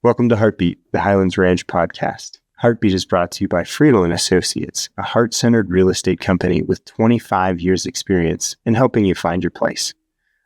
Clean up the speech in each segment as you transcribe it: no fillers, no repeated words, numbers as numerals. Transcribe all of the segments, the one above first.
Welcome to Heartbeat, the Highlands Ranch podcast. Heartbeat is brought to you by Freedle Associates, a heart-centered real estate company with 25 years experience in helping you find your place.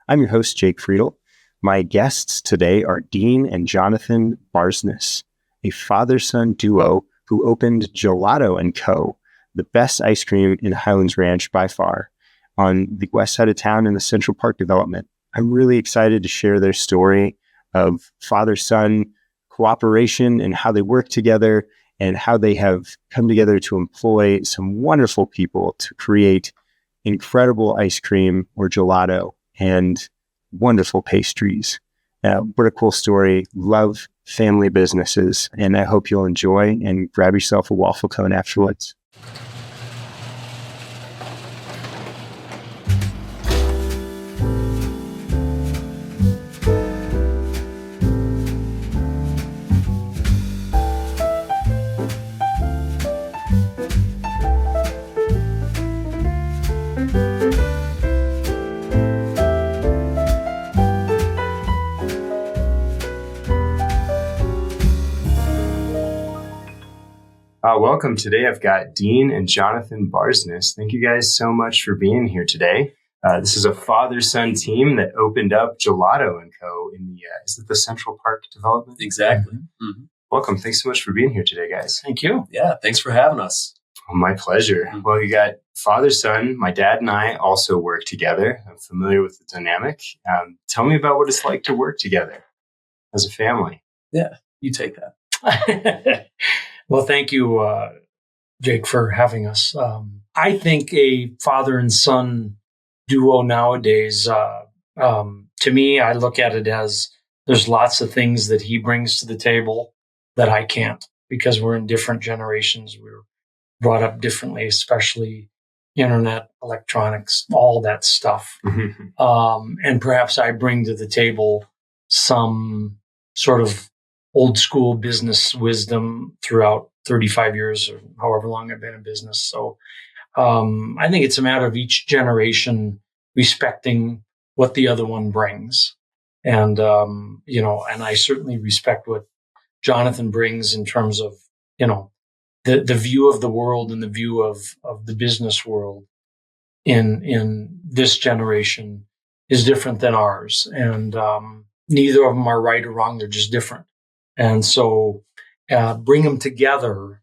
I'm your host, Jake Freedle. My guests today are Dean and Jonathan Barsness, a father-son duo who opened Gelato Co, the best ice cream in Highlands Ranch by far, on the west side of town in the Central Park development. I'm really excited to share their story of father-son cooperation and how they work together and how they have come together to employ some wonderful people to create incredible ice cream or gelato and wonderful pastries. What a cool story. Love family businesses, and I hope you'll enjoy and grab yourself a waffle cone afterwards. Welcome. Today I've got Dean and Jonathan Barsness. Thank you guys so much for being here today. This is a father-son team that opened up Gelato Co in the, is it the Central Park development? Exactly. Mm-hmm. Welcome. Thanks so much for being here today, guys. Thank you. Yeah, thanks for having us. Oh, my pleasure. Mm-hmm. Well, you got father-son. My dad and I also work together. I'm familiar with the dynamic. Tell me about what it's like to work together as a family. Yeah, you take that. Well, thank you, Jake, for having us. I think a father and son duo nowadays, to me, I look at it as there's lots of things that he brings to the table that I can't because we're in different generations. We're brought up differently, especially internet, electronics, all that stuff. And perhaps I bring to the table some sort of old school business wisdom throughout 35 years or however long I've been in business. So I think it's a matter of each generation respecting what the other one brings. And, and I certainly respect what Jonathan brings in terms of, the view of the world and the view of the business world in this generation is different than ours. And neither of them are right or wrong. They're just different. And so bring them together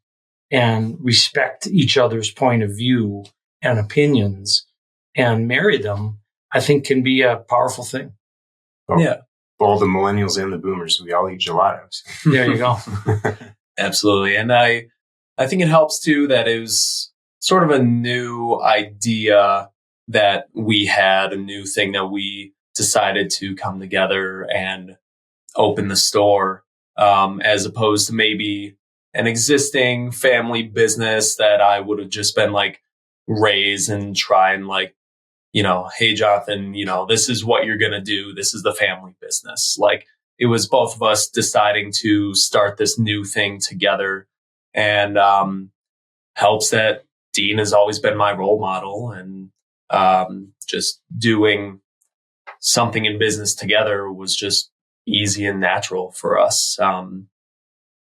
and respect each other's point of view and opinions and marry them, I think can be a powerful thing. Well, yeah. All the millennials and the boomers, we all eat gelatos. There you go. Absolutely. And I think it helps too that it was sort of a new idea that we had, a new thing that we decided to come together and open the store. As opposed to maybe an existing family business that I would have just been like raised and try and like, hey, Jonathan, this is what you're going to do. This is the family business. Like it was both of us deciding to start this new thing together, and helps that Dean has always been my role model, and just doing something in business together was just easy and natural for us. And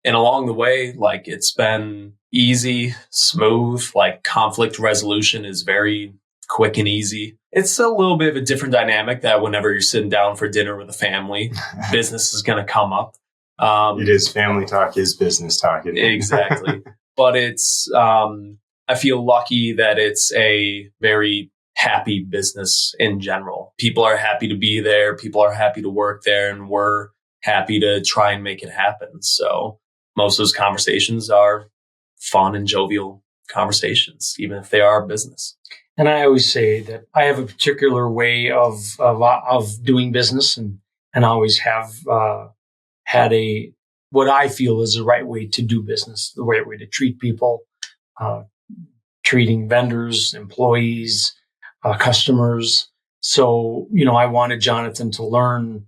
along the way, like it's been easy, smooth, like conflict resolution is very quick and easy. It's a little bit of a different dynamic that whenever you're sitting down for dinner with a family, business is going to come up. It is family talk is business talk. Exactly. But it's, I feel lucky that it's a very happy business in general. People are happy to be there. People are happy to work there, and we're happy to try and make it happen. So most of those conversations are fun and jovial conversations, even if they are business. And I always say that I have a particular way of doing business, and always have had what I feel is the right way to do business, the right way to treat people, treating vendors, employees, customers. So, I wanted Jonathan to learn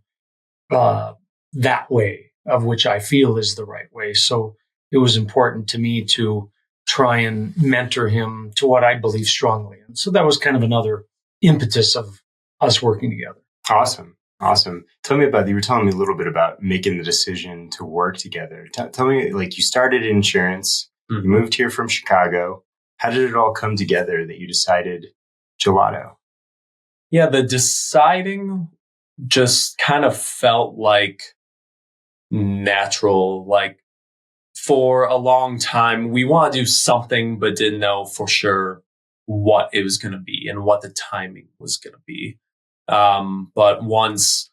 that way, of which I feel is the right way. So it was important to me to try and mentor him to what I believe strongly in. So that was kind of another impetus of us working together. Awesome. Awesome. Tell me about, you were telling me a little bit about making the decision to work together. Tell me, like, you started in insurance, you moved here from Chicago. How did it all come together that you decided gelato? Yeah, the deciding just kind of felt like natural. Like for a long time, we want to do something, but didn't know for sure what it was going to be and what the timing was going to be. But once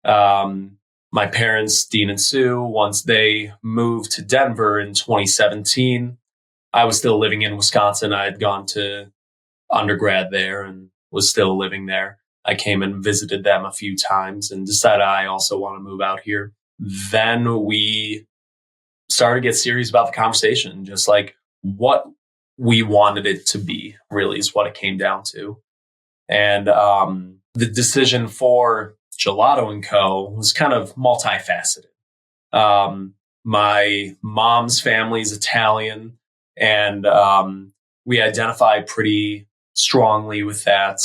my parents, Dean and Sue, once they moved to Denver in 2017, I was still living in Wisconsin. I had gone to undergrad there and was still living there. I came and visited them a few times and decided I also want to move out here. Then we started to get serious about the conversation, just like what we wanted it to be, really, is what it came down to. And the decision for Gelato Co. was kind of multifaceted. My mom's family is Italian, and we identify pretty strongly with that.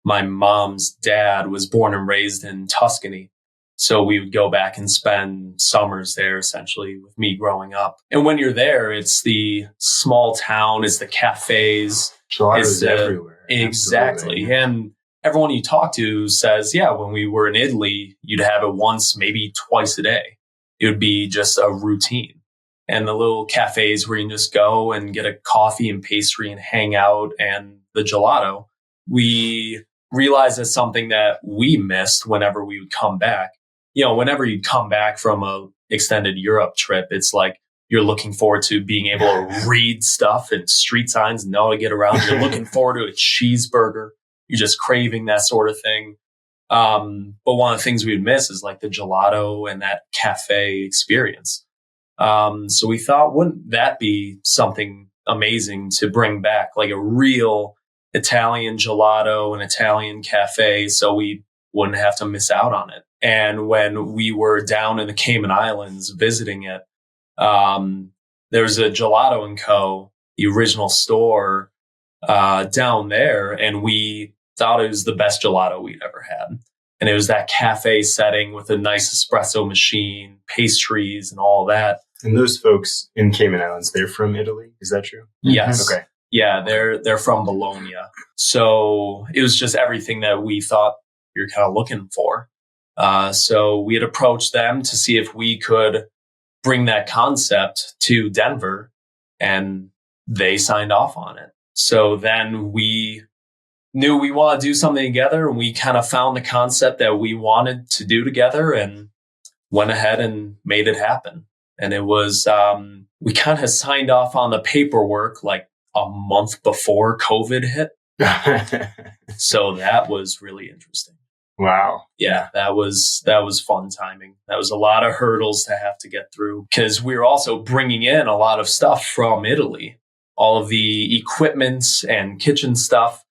My mom's dad was born and raised in Tuscany. So we would go back and spend summers there, essentially, with me growing up. And when you're there, it's the small town, it's the cafes. Gelato's everywhere. Exactly. Absolutely. And everyone you talk to says, yeah, when we were in Italy, you'd have it once, maybe twice a day. It would be just a routine. And the little cafes where you can just go and get a coffee and pastry and hang out, and the gelato, we realized that's something that we missed whenever we would come back. You know, whenever you come back from a extended Europe trip, it's like you're looking forward to being able to read stuff and street signs and know how to get around. You're looking forward to a cheeseburger. You're just craving that sort of thing. But one of the things we would miss is like the gelato and that cafe experience. So we thought, wouldn't that be something amazing to bring back, like a real Italian gelato, an Italian cafe, so we wouldn't have to miss out on it. And when we were down in the Cayman Islands visiting it, there's a Gelato Co., the original store down there, and we thought it was the best gelato we'd ever had. And it was that cafe setting with a nice espresso machine, pastries, and all that. And those folks in Cayman Islands, they're from Italy? Is that true? Yes. Okay. Yeah, they're from Bologna. So it was just everything that we thought we were kind of looking for. So we had approached them to see if we could bring that concept to Denver, and they signed off on it. So then we knew we wanted to do something together, and we kind of found the concept that we wanted to do together and went ahead and made it happen. And it was, we kind of signed off on the paperwork like a month before COVID hit. So that was really interesting. Wow. Yeah, that was fun timing. That was a lot of hurdles to have to get through, because we were also bringing in a lot of stuff from Italy, all of the equipment and kitchen stuff.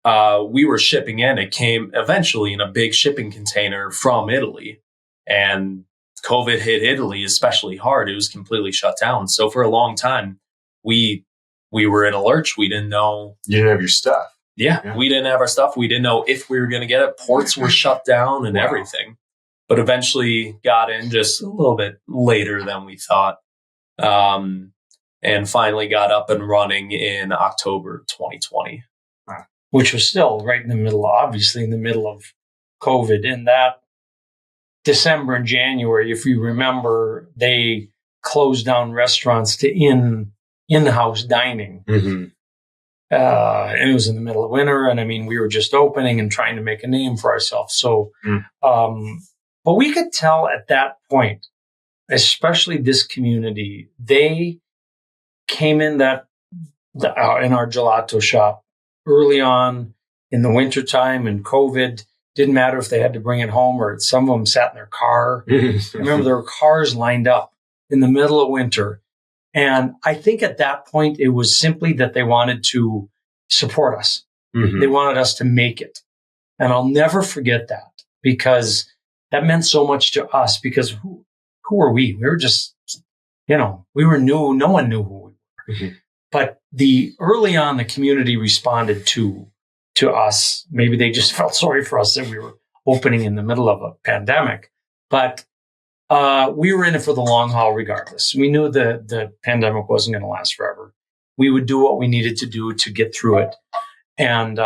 We were shipping in. It came eventually in a big shipping container from Italy, and COVID hit Italy especially hard. It was completely shut down. So for a long time, we were in a lurch. We didn't know. You didn't have your stuff. Yeah, we didn't have our stuff. We didn't know if we were going to get it. Ports were shut down and everything. But eventually got in just a little bit later than we thought. And finally got up and running in October 2020. Which was still right in the middle, obviously in the middle of COVID. In that December and January, if you remember, they closed down restaurants to in-house dining. Mm-hmm. And it was in the middle of winter. And I mean, we were just opening and trying to make a name for ourselves. So, but we could tell at that point, especially this community, they came in in our gelato shop early on in the wintertime and COVID. Didn't matter if they had to bring it home or some of them sat in their car. Remember, there were cars lined up in the middle of winter. And I think at that point, it was simply that they wanted to support us. Mm-hmm. They wanted us to make it. And I'll never forget that, because that meant so much to us, because who were we? We were just, we were new. No one knew who we were. Mm-hmm. But early on, the community responded to us. Maybe they just felt sorry for us that we were opening in the middle of a pandemic. But we were in it for the long haul regardless. We knew the pandemic wasn't going to last forever. We would do what we needed to do to get through it. And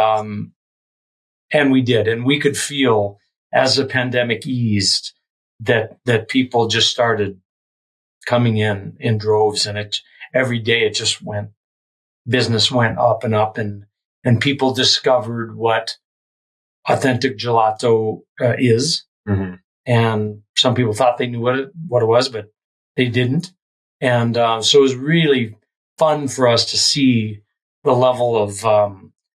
we did. And we could feel as the pandemic eased that people just started coming in droves. And every day it just business went up and up, and people discovered what authentic gelato is. Mm-hmm. And some people thought they knew what it was, but they didn't. And so it was really fun for us to see the level of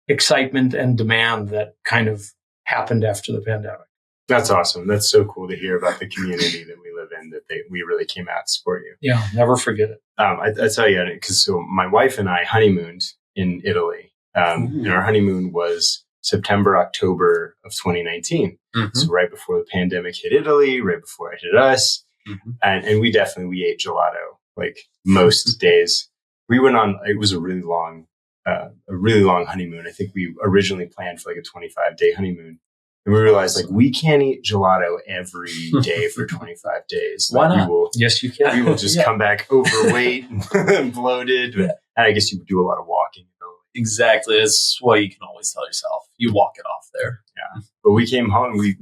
excitement and demand that kind of happened after the pandemic. That's awesome. That's so cool to hear about the community that we live in, that we really came out to support you. Yeah, never forget it. I tell you, because my wife and I honeymooned in Italy. And our honeymoon was September, October of 2019. Mm-hmm. So right before the pandemic hit Italy, right before it hit us. Mm-hmm. And we ate gelato like most days. We went on, it was a really long honeymoon. I think we originally planned for like a 25-day honeymoon. And we realized like we can't eat gelato every day for 25 days. Why not? Yes, you can. We will just come back overweight and bloated. Yeah. And I guess you would do a lot of walking. Exactly. That's what you can always tell yourself. You walk it off there. Yeah. But we came home. We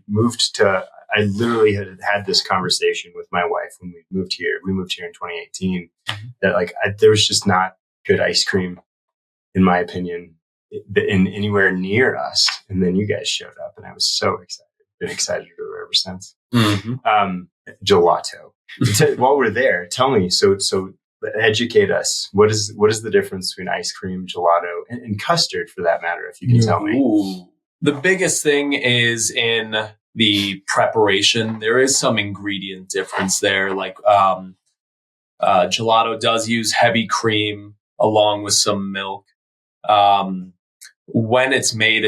moved to. I literally had this conversation with my wife when we moved here. We moved here in 2018. Mm-hmm. That there was just not good ice cream, in my opinion, in anywhere near us. And then you guys showed up, and I was so excited. Been excited to go ever since. Mm-hmm. Gelato. While we're there, tell me. So educate us. What is the difference between ice cream, gelato, and custard, for that matter? If you can tell me. Ooh. The biggest thing is in the preparation. There is some ingredient difference there. Like gelato does use heavy cream along with some milk. When it's made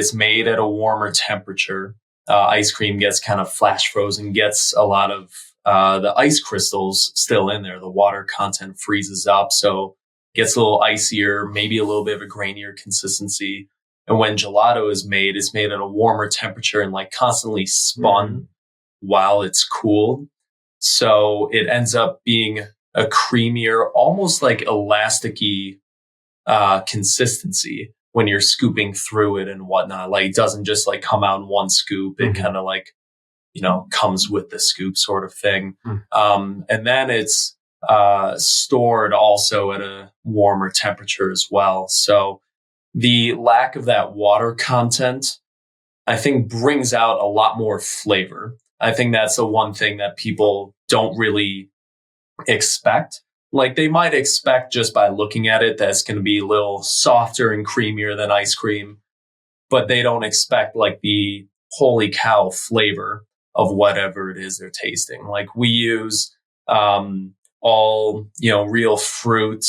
at a warmer temperature. Ice cream gets kind of flash frozen, gets a lot of the ice crystals still in there. The water content freezes up, so gets a little icier, maybe a little bit of a grainier consistency. And when gelato is made, it's made at a warmer temperature and like constantly spun while it's cooled. So it ends up being a creamier, almost like elasticy consistency when you're scooping through it and whatnot. Like it doesn't just like come out in one scoop. It kind of like, comes with the scoop sort of thing. And then it's stored also at a warmer temperature as well. So the lack of that water content, I think, brings out a lot more flavor. I think that's the one thing that people don't really expect. Like they might expect just by looking at it that's going to be a little softer and creamier than ice cream, but they don't expect like the holy cow flavor of whatever it is they're tasting. Like we use all, real fruit,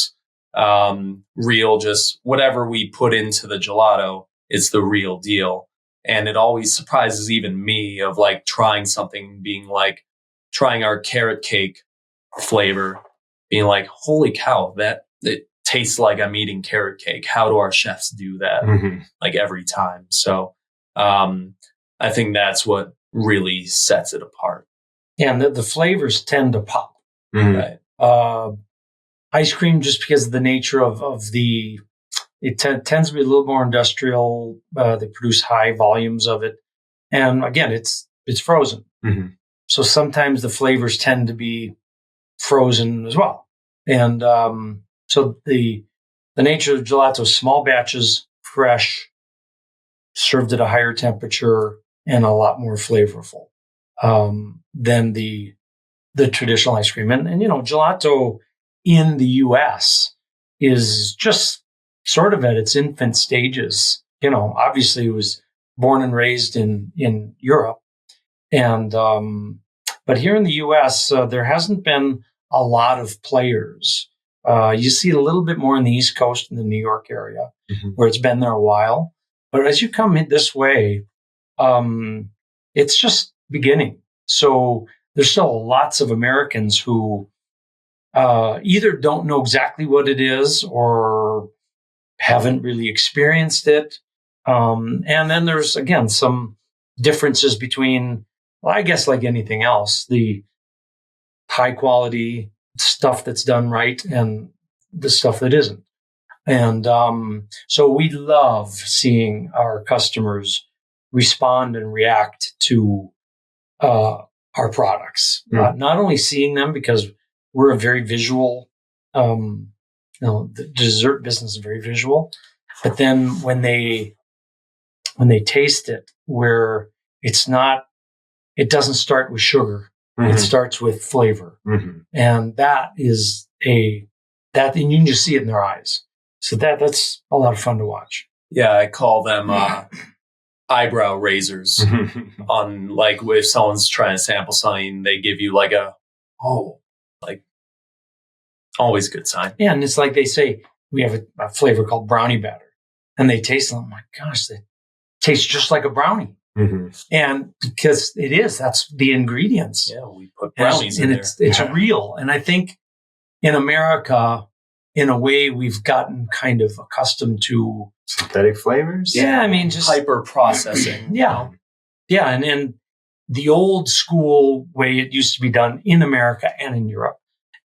real just whatever we put into the gelato, it's the real deal. And it always surprises even me of like trying something, being like trying our carrot cake flavor, being like, holy cow, that it tastes like I'm eating carrot cake. How do our chefs do that? Mm-hmm. Like every time. So I think that's what really sets it apart. Yeah, and the flavors tend to pop. Mm-hmm. Right. Ice cream, just because of the nature of it tends to be a little more industrial. They produce high volumes of it. And again, it's frozen. Mm-hmm. So sometimes the flavors tend to be frozen as well. And so the nature of gelato, small batches, fresh, served at a higher temperature, and a lot more flavorful than the traditional ice cream. And gelato in the U.S. is just sort of at its infant stages. Obviously it was born and raised in Europe. And but here in the U.S., there hasn't been a lot of players. You see it a little bit more in the East Coast in the New York area, mm-hmm. where it's been there a while. But as you come in this way, it's just beginning. So there's still lots of Americans who either don't know exactly what it is or haven't really experienced it. And then there's, again, some differences between, well, I guess like anything else, the high quality stuff that's done right and the stuff that isn't. And so we love seeing our customers respond and react to our products. Not only seeing them because we're a very visual, the dessert business is very visual, but then when they taste it, where it doesn't start with sugar, it starts with flavor, and and you can just see it in their eyes. So that's a lot of fun to watch. Yeah, I call them eyebrow raisers. On like if someone's trying to sample something, they give you like always a good sign. Yeah, and it's like they say we have a flavor called brownie batter, and they taste them. Oh my gosh, they taste just like a brownie. And because that's the ingredients. Yeah, we put brownies in there. It's real. And I think in America, in a way, we've gotten kind of accustomed to synthetic flavors. Yeah, I mean, just hyper processing. Yeah. And in the old school way it used to be done in America and in Europe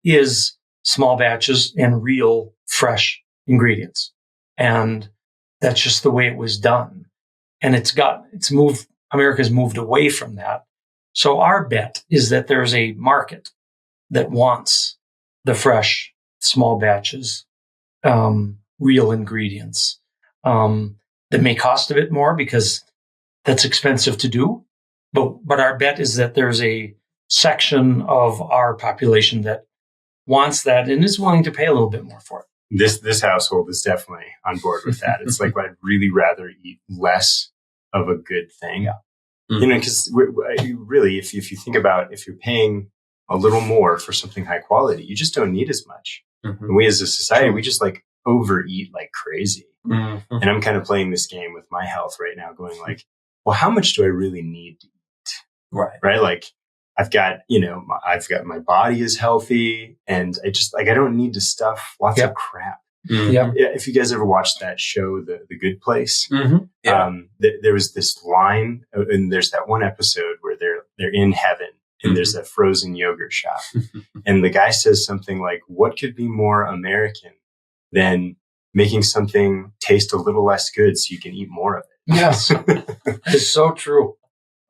is small batches and real fresh ingredients. And that's just the way it was done. And America's moved away from that. So our bet is that there's a market that wants the fresh, small batches, real ingredients, that may cost a bit more because that's expensive to do. But our bet is that there's a section of our population that wants that and is willing to pay a little bit more for it. This household is definitely on board with that. It's like I'd really rather eat less of a good thing. Yeah. Because really, if you think about if you're paying a little more for something high quality, you just don't need as much. And we as a society, we just like overeat like crazy. And I'm kind of playing this game with my health right now, going like, well, how much do I really need to eat? Right. Like I've got my body is healthy and I don't need to stuff lots of crap. If you guys ever watched that show, The Good Place, there was this line, and there's that one episode where they're in heaven and there's a frozen yogurt shop, and the guy says something like, "What could be more American than making something taste a little less good so you can eat more of it?" Yes, it's so true.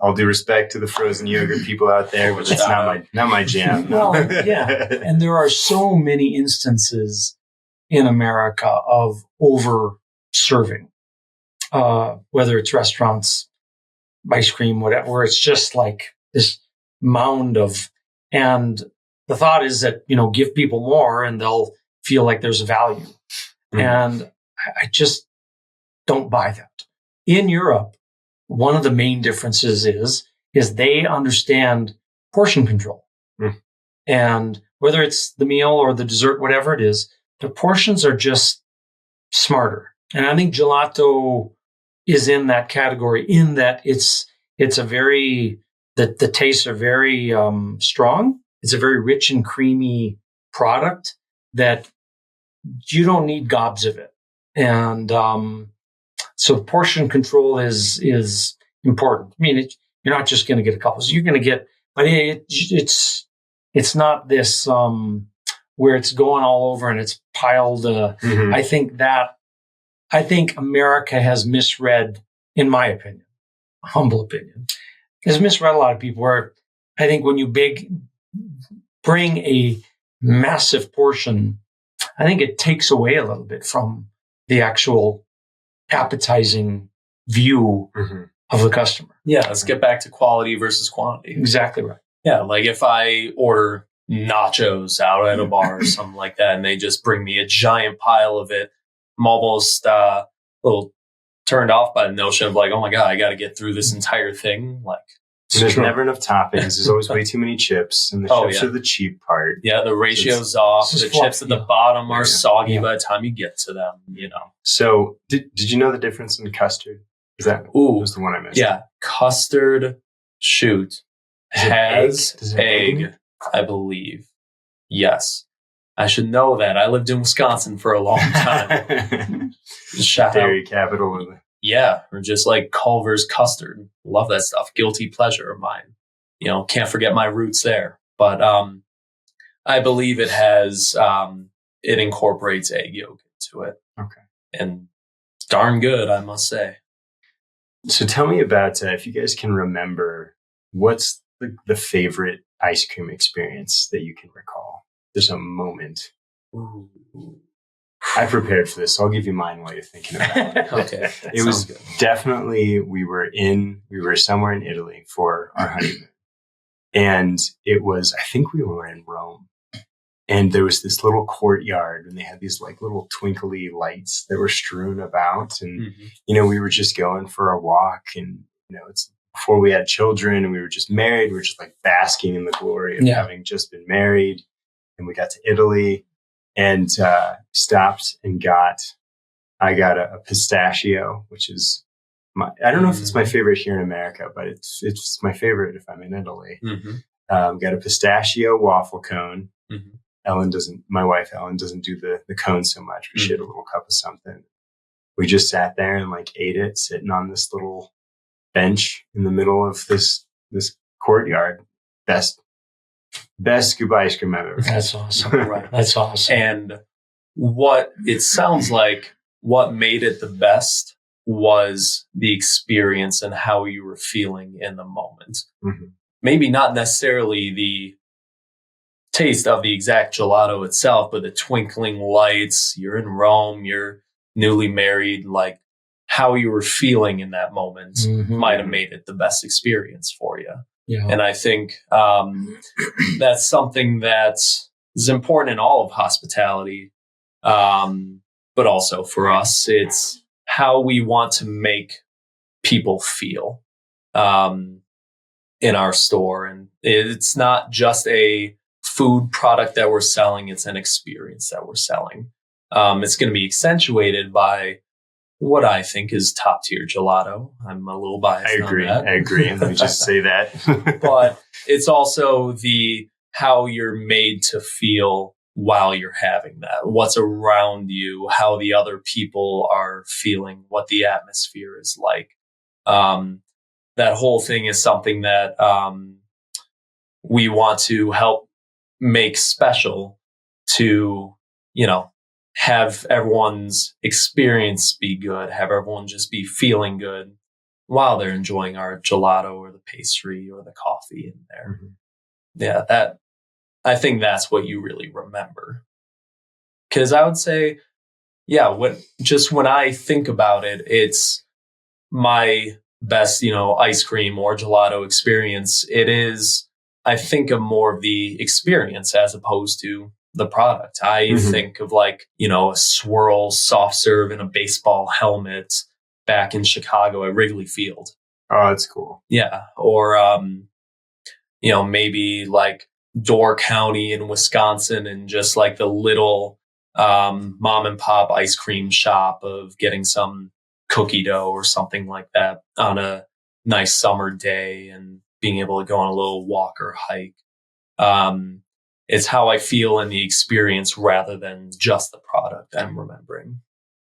All due respect to the frozen yogurt people out there, but it's not my jam. Well, yeah, and there are so many instances in America of over serving, whether it's restaurants, ice cream, whatever, where it's just like this mound of, and the thought is that, give people more and they'll feel like there's value. And I just don't buy that. In Europe, one of the main differences is they understand portion control. And whether it's the meal or the dessert, whatever it is, the portions are just smarter. And I think gelato is in that category in that it's a very, the tastes are very strong. It's a very rich and creamy product that you don't need gobs of it. And so portion control is important. I mean, you're not just going to get a couple. So you're going to get, but it's not this where it's going all over and it's piled. I think America has misread, in my opinion, humble opinion, has misread a lot of people. Where I think when you bring a massive portion, I think it takes away a little bit from the actual appetizing view of the customer. Yeah, let's get back to quality versus quantity. Exactly right. Yeah, like if I order nachos out at a bar or something like that, and they just bring me a giant pile of it, I'm almost a little turned off by the notion of like, oh my God, I got to get through this entire thing. Like, there's never enough toppings. There's always way too many chips, and the chips are the cheap part. Yeah, the ratio's off. The chips at the bottom are soggy by the time you get to them. So, did you know the difference in custard? Was the one I missed? Yeah, custard has egg, I believe. Yes, I should know that. I lived in Wisconsin for a long time. Dairy capital. Yeah, or just like Culver's custard. Love that stuff. Guilty pleasure of mine. Can't forget my roots there. But I believe it has it incorporates egg yolk into it. Okay. And it's darn good, I must say. So tell me about if you guys can remember, what's the favorite ice cream experience that you can recall? There's a moment. Ooh. I prepared for this, so I'll give you mine while you're thinking about it. Okay. It was good. Definitely, we were somewhere in Italy for our honeymoon. And it was, I think we were in Rome. And there was this little courtyard, and they had these like little twinkly lights that were strewn about. And, we were just going for a walk, and, it's before we had children and we were just married. We were just like basking in the glory of having just been married. And we got to Italy and stopped and I got a pistachio, which is I don't know if it's my favorite here in America, but it's my favorite if I'm in Italy. Got a pistachio waffle cone. My wife Ellen doesn't do the cone so much, but she had a little cup of something. We just sat there and like ate it, sitting on this little bench in the middle of this courtyard. Best scoop ice cream I've ever had. That's awesome. Right. That's awesome. And what it sounds like, what made it the best was the experience and how you were feeling in the moment. Maybe not necessarily the taste of the exact gelato itself, but the twinkling lights, you're in Rome, you're newly married, like how you were feeling in that moment might have made it the best experience for you. Yeah. And I think that's something that is important in all of hospitality. But also for us, it's how we want to make people feel in our store. And it's not just a food product that we're selling, it's an experience that we're selling. It's going to be accentuated by what I think is top tier gelato. I'm a little biased. I agree. Let me just say that. But it's also how you're made to feel while you're having that, what's around you, how the other people are feeling, what the atmosphere is like. That whole thing is something that we want to help make special to, have everyone's experience be good, have everyone just be feeling good while they're enjoying our gelato or the pastry or the coffee in there. Yeah, I think that's what you really remember. Because I would say, when I think about it, it's my best, ice cream or gelato experience. It is, I think of more of the experience as opposed to the product. I think of a swirl soft serve in a baseball helmet back in Chicago at Wrigley Field. Oh, that's cool. Yeah. Or, maybe like Door County in Wisconsin and just like the little mom and pop ice cream shop of getting some cookie dough or something like that on a nice summer day and being able to go on a little walk or hike. It's how I feel in the experience rather than just the product I'm remembering.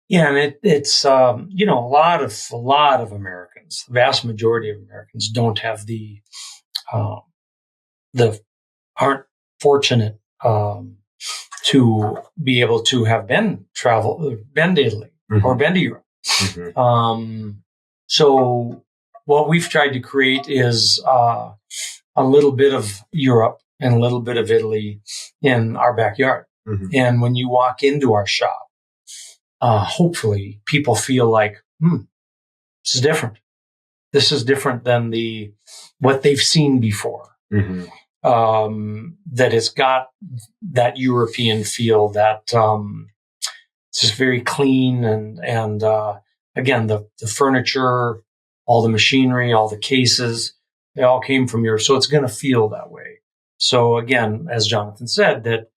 Yeah, and it's a lot of Americans, the vast majority of Americans don't have aren't fortunate to be able to have been to Italy or been to Europe. So what we've tried to create is a little bit of Europe and a little bit of Italy in our backyard. And when you walk into our shop, hopefully people feel like, this is different. This is different than what they've seen before. That it's got that European feel, that it's just very clean and again, the furniture, all the machinery, all the cases, they all came from Europe. So it's going to feel that way. So again, as Jonathan said, that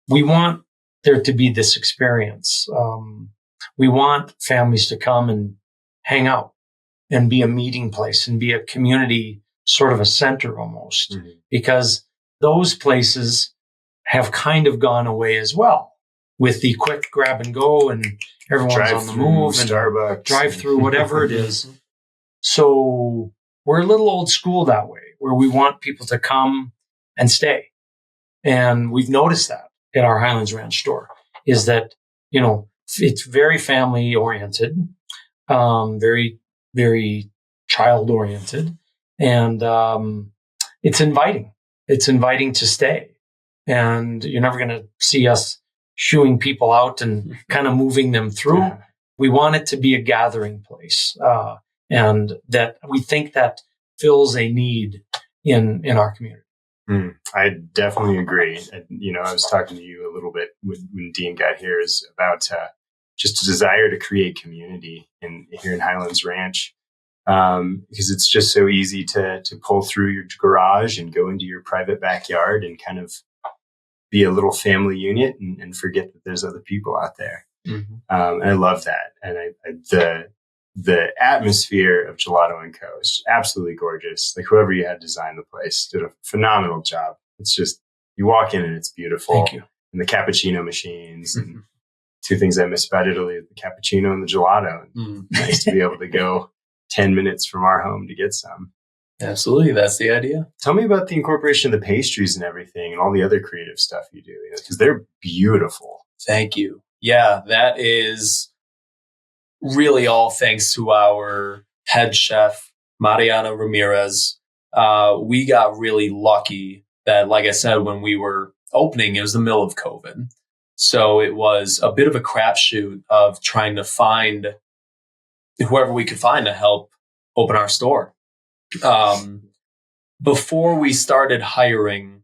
we want there to be this experience. We want families to come and hang out and be a meeting place and be a community, sort of a center almost, because those places have kind of gone away as well. with the quick grab and go, and everyone's on the move, and Starbucks, drive through, whatever it is. So we're a little old school that way, where we want people to come and stay. And we've noticed that at our Highlands Ranch store, is that, it's very family oriented, very, very child oriented, and it's inviting. It's inviting to stay. And you're never going to see us shooing people out and kind of moving them through. Yeah. We want it to be a gathering place. And that we think that fills a need in our community. I definitely agree. I was talking to you a little bit when Dean got here, is about just a desire to create community here in Highlands Ranch, because it's just so easy to pull through your garage and go into your private backyard and kind of be a little family unit and forget that there's other people out there. Mm-hmm. And I love that. And the atmosphere of Gelato Co is absolutely gorgeous. Like, whoever you had design the place did a phenomenal job. It's just, you walk in and it's beautiful. Thank you. And the cappuccino machines, and two things I miss about Italy, the cappuccino and the gelato. Nice to be able to go 10 minutes from our home to get some. Absolutely. That's the idea. Tell me about the incorporation of the pastries and everything and all the other creative stuff you do, because they're beautiful. Thank you. Yeah, that is really all thanks to our head chef, Mariana Ramirez. We got really lucky that, like I said, when we were opening, it was the middle of COVID. So it was a bit of a crapshoot of trying to find whoever we could find to help open our store. Before we started hiring,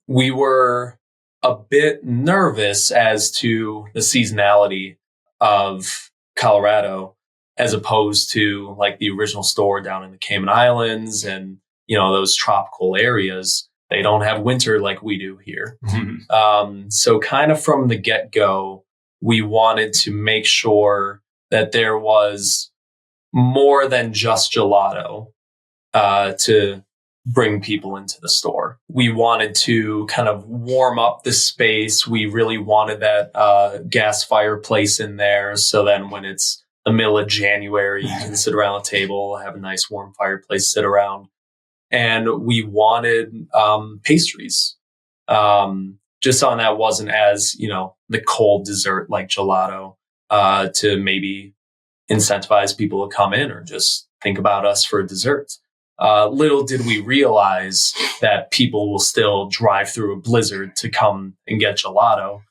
we were a bit nervous as to the seasonality of Colorado, as opposed to like the original store down in the Cayman Islands and, those tropical areas. They don't have winter like we do here. Mm-hmm. So kind of from the get-go, we wanted to make sure that there was more than just gelato to bring people into the store. We wanted to kind of warm up the space. We really wanted that gas fireplace in there. So then when it's the middle of January, you can sit around the table, have a nice warm fireplace, sit around. And we wanted pastries. Just on that wasn't as, the cold dessert like gelato, to maybe incentivize people to come in or just think about us for dessert. Little did we realize that people will still drive through a blizzard to come and get gelato.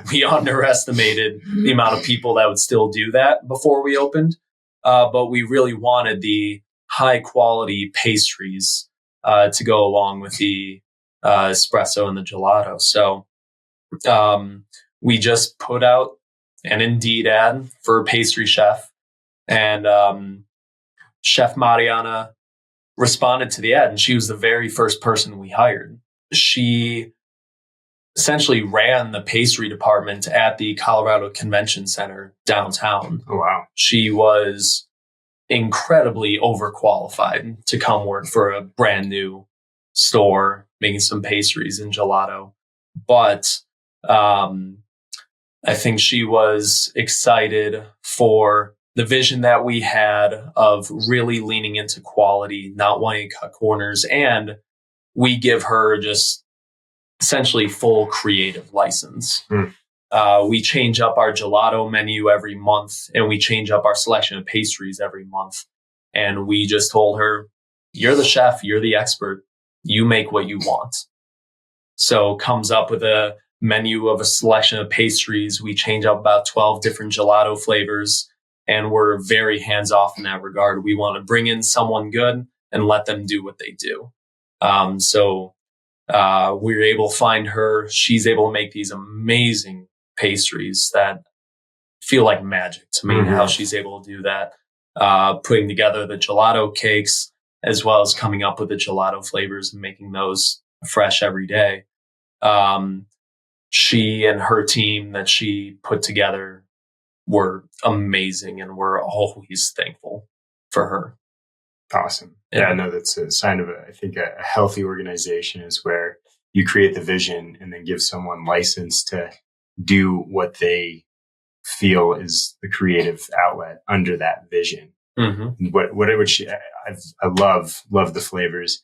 We underestimated the amount of people that would still do that before we opened. But we really wanted the high quality pastries to go along with the espresso and the gelato. So we just put out an Indeed ad for a pastry chef, and Chef Mariana responded to the ad, and she was the very first person we hired. She essentially ran the pastry department at the Colorado Convention Center downtown. Oh, wow. She was incredibly overqualified to come work for a brand new store making some pastries and gelato. But I think she was excited for the vision that we had of really leaning into quality, not wanting to cut corners. And we give her just essentially full creative license. We change up our gelato menu every month, and we change up our selection of pastries every month. And we just told her, you're the chef, you're the expert, you make what you want. So comes up with a menu of a selection of pastries. We change up about 12 different gelato flavors, and we're very hands-off in that regard. We want to bring in someone good and let them do what they do. So we were able to find her. She's able to make these amazing pastries that feel like magic to me. How she's able to do that, putting together the gelato cakes as well as coming up with the gelato flavors and making those fresh every day. She and her team that she put together were amazing, and we're always thankful for her. Awesome. Yeah, no, that's a sign of, I think, a healthy organization is where you create the vision and then give someone license to do what they feel is the creative outlet under that vision. Mm-hmm. I love the flavors.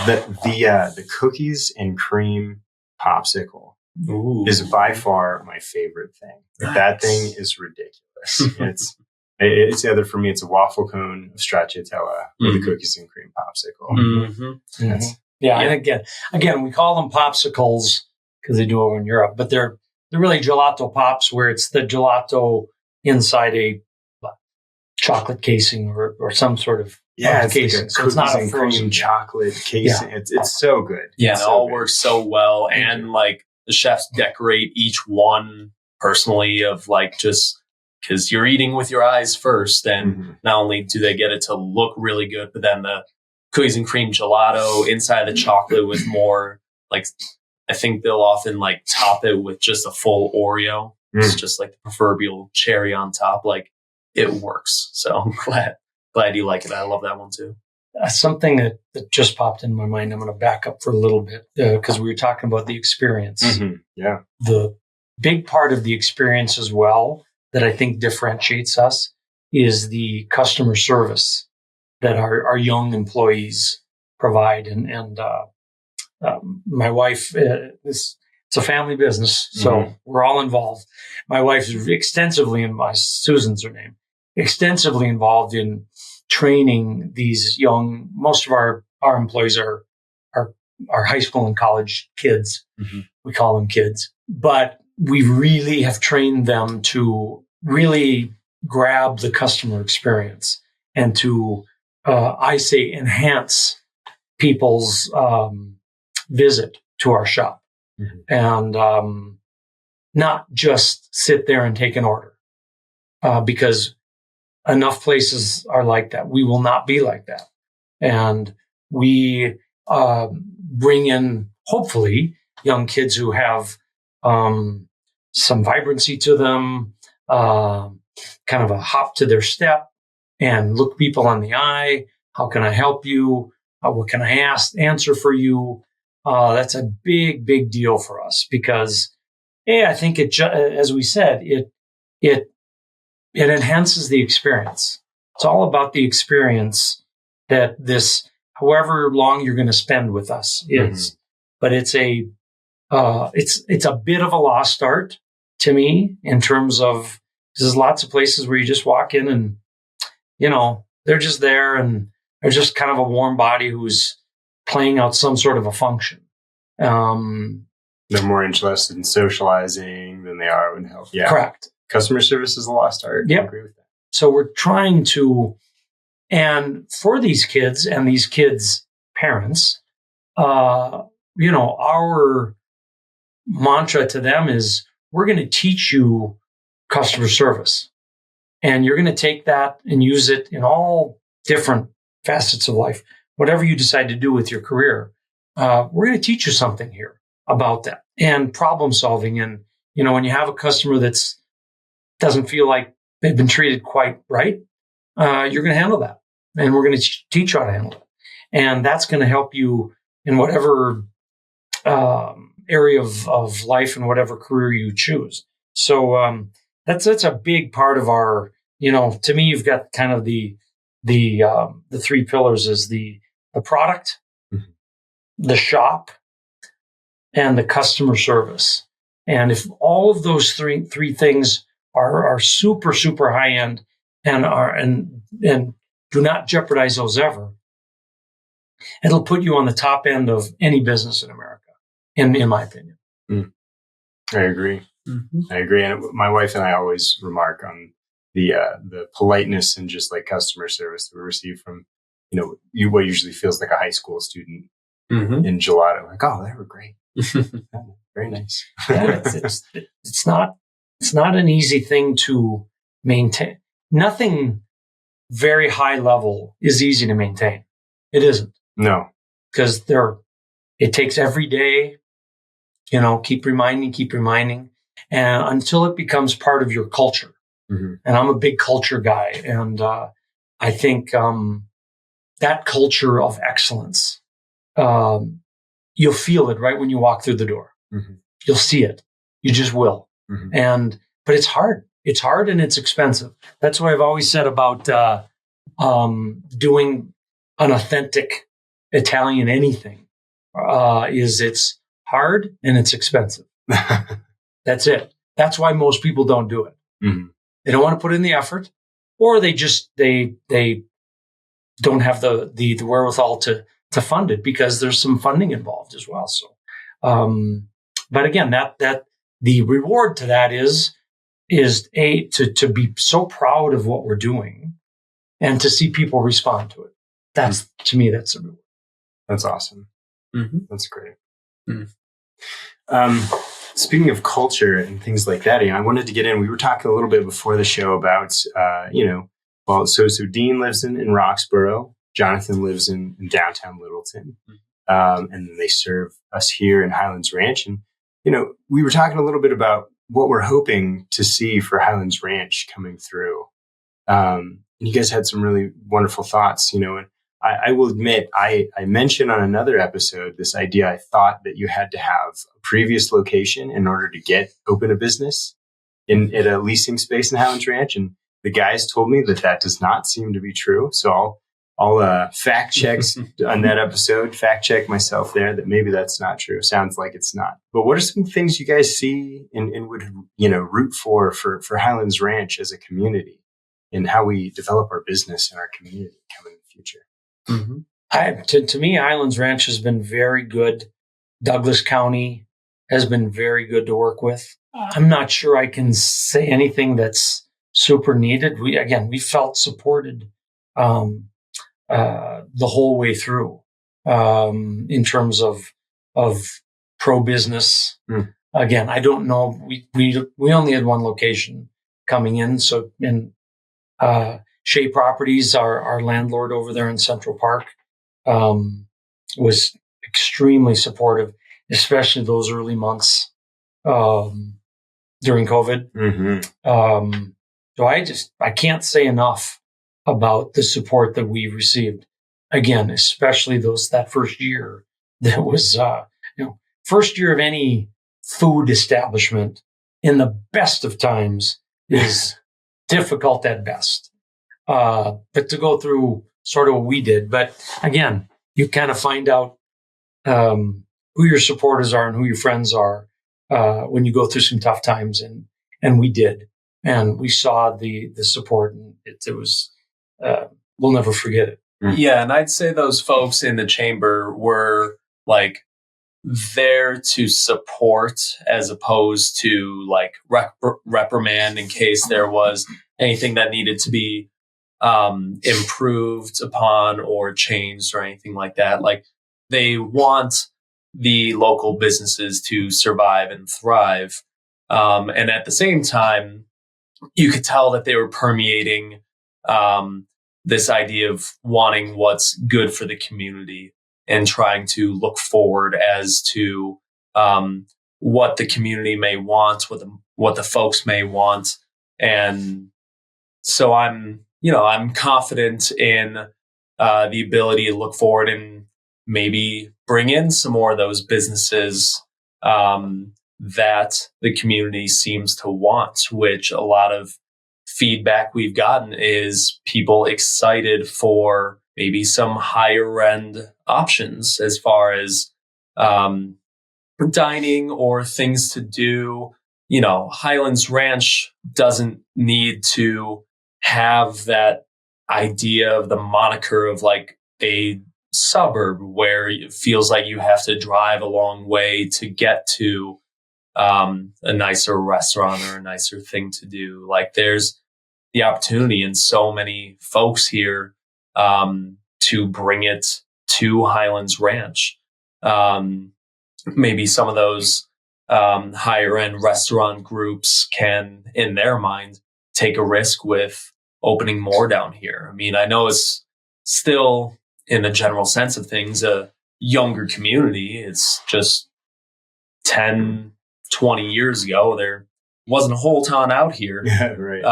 The cookies and cream popsicle is by far my favorite thing. Nice. That thing is ridiculous. It's either, for me, it's a waffle cone of stracciatella or the cookies and cream popsicle. Mm-hmm. Mm-hmm. Yeah, and again, we call them popsicles because they do over in Europe, but they're really gelato pops, where it's the gelato inside a chocolate casing or some sort of casing. Like so it's not a frozen chocolate casing. Yeah. It's so good. Yeah, it's it all works so well, and like the chefs decorate each one personally, of like just because you're eating with your eyes first, and not only do they get it to look really good, but then the cookies and cream gelato inside the chocolate with more, like, I think they'll often like top it with just a full Oreo. It's just like the proverbial cherry on top. Like, it works. So I'm glad you like it. I love that one too. Something that just popped in my mind. I'm going to back up for a little bit because we were talking about the experience. Mm-hmm. Yeah. The big part of the experience as well that I think differentiates us is the customer service that our young employees provide. And my wife, it's a family business, so we're all involved. My wife is extensively Susan's her name, extensively involved in training these young. Most of our employees are high school and college kids. Mm-hmm. We call them kids, but we really have trained them to really grab the customer experience and to, I say, enhance people's visit to our shop. Mm-hmm. And not just sit there and take an order, because enough places are like that. We will not be like that. And we bring in, hopefully, young kids who have some vibrancy to them, kind of a hop to their step, and look people in the eye. How can I help you? What can I answer for you? That's a big, big deal for us because, I think as we said, it enhances the experience. It's all about the experience that this, however long you're going to spend with us is. Mm-hmm. But it's a bit of a lost art to me in terms of, there's lots of places where you just walk in and, they're just there and they're just kind of a warm body who's playing out some sort of a function. They're more interested in socializing than they are in help. Yeah. Correct. Customer service is a lost art. Yep. I agree with that. So we're trying to, and for these kids and these kids' parents, our mantra to them is, we're going to teach you customer service. And you're going to take that and use it in all different facets of life. Whatever you decide to do with your career, we're going to teach you something here about that. And problem solving. And, when you have a customer that doesn't feel like they've been treated quite right, you're going to handle that. And we're going to teach you how to handle it. And that's going to help you in whatever area of life and whatever career you choose. So that's a big part of our, to me, you've got kind of the three pillars is the product, mm-hmm. the shop, and the customer service. And if all of those three things are super, super high end and do not jeopardize those ever, it'll put you on the top end of any business in America, in my opinion. Mm. I agree. Mm-hmm. I agree. And my wife and I always remark on the politeness and just like customer service that we receive from, what usually feels like a high school student mm-hmm. in gelato. Like, oh, they were great. Very nice. Yeah, it's not an easy thing to maintain. Nothing very high level is easy to maintain. It isn't. No. Because it takes every day, keep reminding, and until it becomes part of your culture. Mm-hmm. And I'm a big culture guy. And I think that culture of excellence, you'll feel it right when you walk through the door. Mm-hmm. You'll see it. You just will. Mm-hmm. But it's hard. It's hard and it's expensive. That's what I've always said about doing an authentic Italian anything. Is it's hard and it's expensive. That's it. That's why most people don't do it. Mm-hmm. They don't want to put in the effort, or they just they don't have the wherewithal to fund it, because there's some funding involved as well. So, but again, that the reward to that is to be so proud of what we're doing and to see people respond to it. That's to me, that's a reward. That's awesome. Mm-hmm. That's great. Mm-hmm. Speaking of culture and things like that, I wanted to get in. We were talking a little bit before the show about, so Dean lives in Roxborough. Jonathan lives in downtown Littleton. And then they serve us here in Highlands Ranch. And, we were talking a little bit about what we're hoping to see for Highlands Ranch coming through. And you guys had some really wonderful thoughts, and I will admit, I mentioned on another episode this idea. I thought that you had to have a previous location in order to open a business at a leasing space in Highlands Ranch. And the guys told me that does not seem to be true. So I'll fact check on that episode, fact check myself there that maybe that's not true. Sounds like it's not. But what are some things you guys see and would, root for Highlands Ranch as a community and how we develop our business and our community coming in the future? Mm-hmm. To me, Highlands Ranch has been very good. Douglas County has been very good to work with. I'm not sure I can say anything that's super needed. We felt supported the whole way through in terms of pro-business. Again, I don't know. We only had one location coming in. So Shea Properties, our landlord over there in Central Park, was extremely supportive, especially those early months during COVID. Mm-hmm. So I can't say enough about the support that we received. Again, especially that first year. That was first year of any food establishment in the best of times is difficult at best. But to go through sort of what we did. But again, you kind of find out who your supporters are and who your friends are when you go through some tough times. And we did. And we saw the support. And it was, we'll never forget it. Yeah. And I'd say those folks in the chamber were like there to support as opposed to like reprimand in case there was anything that needed to be improved upon or changed or anything like that. Like they want the local businesses to survive and thrive. And at the same time, you could tell that they were permeating this idea of wanting what's good for the community and trying to look forward as to what the community may want, what the folks may want. And so I'm confident in the ability to look forward and maybe bring in some more of those businesses that the community seems to want, which a lot of feedback we've gotten is people excited for maybe some higher end options as far as dining or things to do. Highlands Ranch doesn't need to have that idea of the moniker of like a suburb where it feels like you have to drive a long way to get to a nicer restaurant or a nicer thing to do. Like there's the opportunity in so many folks here to bring it to Highlands Ranch. Maybe some of those higher end restaurant groups can, in their mind, take a risk with opening more down here. I mean, I know it's still, in the general sense of things, a younger community. It's just 10, 20 years ago, there wasn't a whole ton out here. Yeah, right.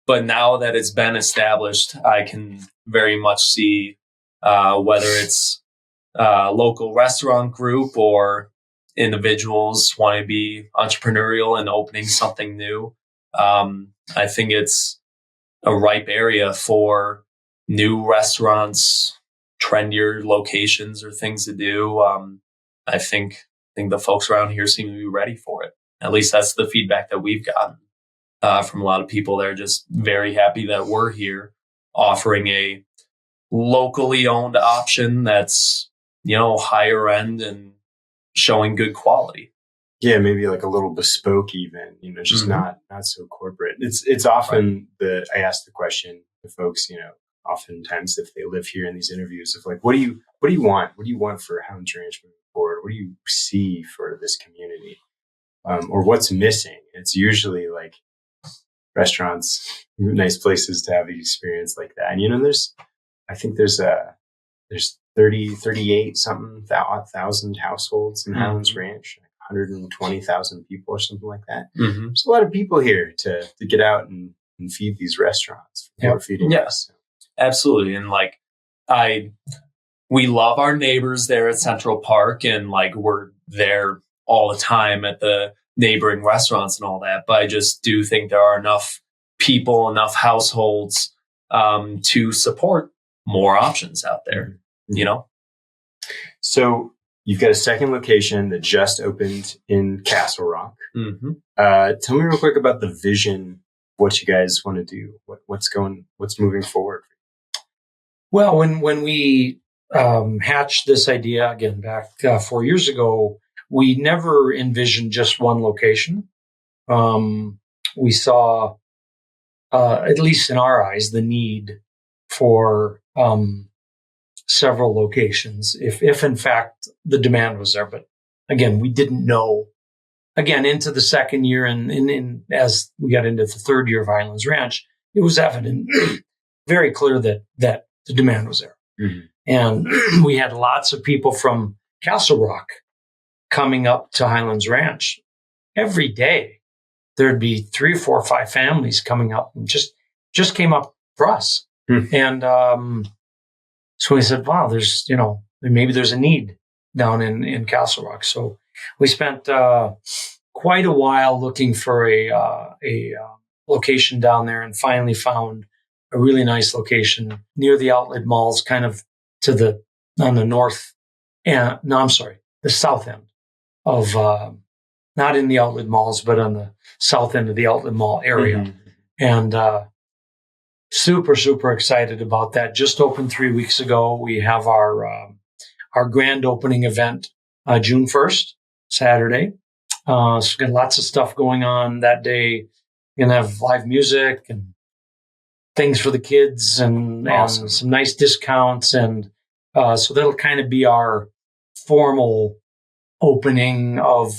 But now that it's been established, I can very much see whether it's local restaurant group or individuals want to be entrepreneurial and opening something new. I think it's a ripe area for new restaurants, trendier locations, or things to do. I think the folks around here seem to be ready for it. At least that's the feedback that we've gotten from a lot of people. They're just very happy that we're here offering a locally owned option that's, higher end and showing good quality. Yeah, maybe like a little bespoke even, just not so corporate. It's often I ask the question to folks, oftentimes if they live here in these interviews of like, what do you want? What do you want for Highlands Ranch moving forward? What do you see for this community? Or what's missing? It's usually like restaurants, nice places to have the experience like that. And, I think there's 38 something thousand households in Highlands Ranch, 120,000 people or something like that. There's a lot of people here to get out and feed these restaurants. We're feeding us. Absolutely. And we love our neighbors there at Central Park, and we're there all the time at the neighboring restaurants and all that. But I just do think there are enough people, enough households to support more options out there, So you've got a second location that just opened in Castle Rock. Tell me real quick about the vision, what you guys want to do, what's moving forward. Well, when we hatched this idea again back 4 years ago, we never envisioned just one location. We saw, at least in our eyes, the need for several locations, if in fact the demand was there. But again, we didn't know. Again, into the second year and as we got into the third year of Highlands Ranch, it was evident, very clear that the demand was there. And we had lots of people from Castle Rock coming up to Highlands Ranch every day. There'd be 3 or 4 or 5 families coming up and just came up for us. And so we said, wow, there's, maybe there's a need down in Castle Rock. So we spent quite a while looking for a location down there, and finally found a really nice location near the outlet malls, kind of on the north and the south end of, not in the outlet malls, but on the south end of the outlet mall area. And super, super excited about that. Just opened 3 weeks ago. We have our grand opening event June 1st, Saturday. So we've got lots of stuff going on that day. We're going to have live music and things for the kids and some nice discounts. And so that'll kind of be our formal opening of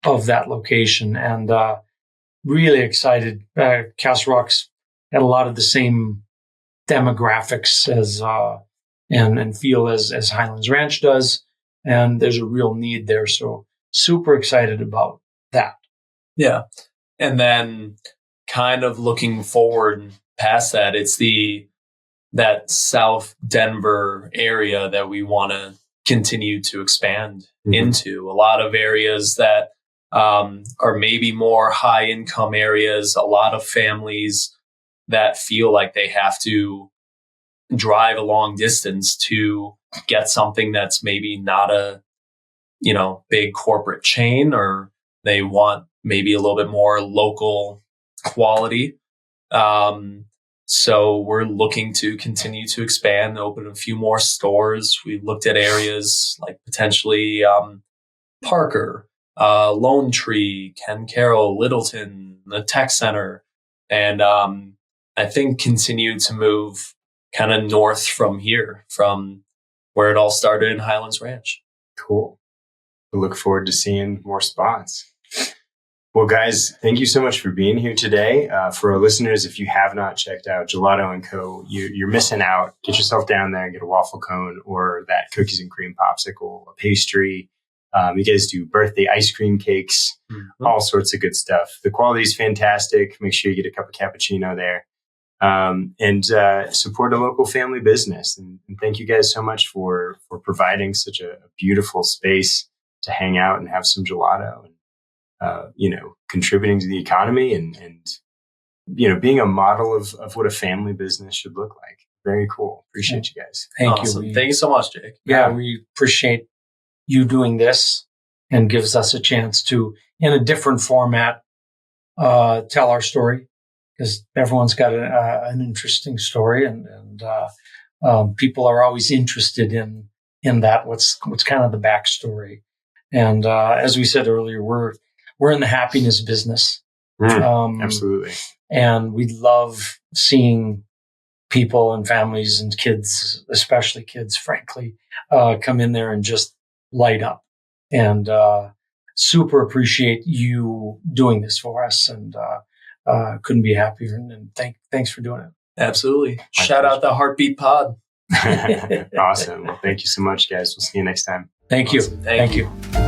that location. And really excited. Castle Rock's got a lot of the same demographics as and feel as Highlands Ranch does, and there's a real need there. So super excited about that. Yeah, and then kind of looking forward past that, it's that South Denver area that we want to continue to expand into. A lot of areas that are maybe more high income areas. A lot of families that feel like they have to drive a long distance to get something that's maybe not a, big corporate chain, or they want maybe a little bit more local quality. So we're looking to continue to expand, open a few more stores. We looked at areas like potentially Parker, Lone Tree, Ken Carroll, Littleton, the Tech Center, and I think continue to move kind of north from here, from where it all started in Highlands Ranch. Cool. We look forward to seeing more spots. Well, guys, thank you so much for being here today. For our listeners, if you have not checked out Gelato Co, you're missing out. Get yourself down there and get a waffle cone or that cookies and cream popsicle, a pastry. You guys do birthday ice cream cakes, all sorts of good stuff. The quality is fantastic. Make sure you get a cup of cappuccino there. and support a local family business. And thank you guys so much for providing such a beautiful space to hang out and have some gelato, and contributing to the economy and being a model of what a family business should look like. Very cool. Appreciate you guys. Thank Awesome. you. Thank you so much, Jake. Yeah, we appreciate you doing this and gives us a chance to, in a different format, tell our story, because everyone's got an interesting story, and people are always interested in that. What's kind of the backstory? And as we said earlier, we're in the happiness business. Absolutely. And we love seeing people and families and kids, especially kids, frankly, come in there and just light up. And super appreciate you doing this for us, and couldn't be happier. And thanks for doing it. Absolutely. Shout out the Heartbeat Pod. Awesome. Well, thank you so much, guys. We'll see you next time. Thank you. Awesome. Thank you.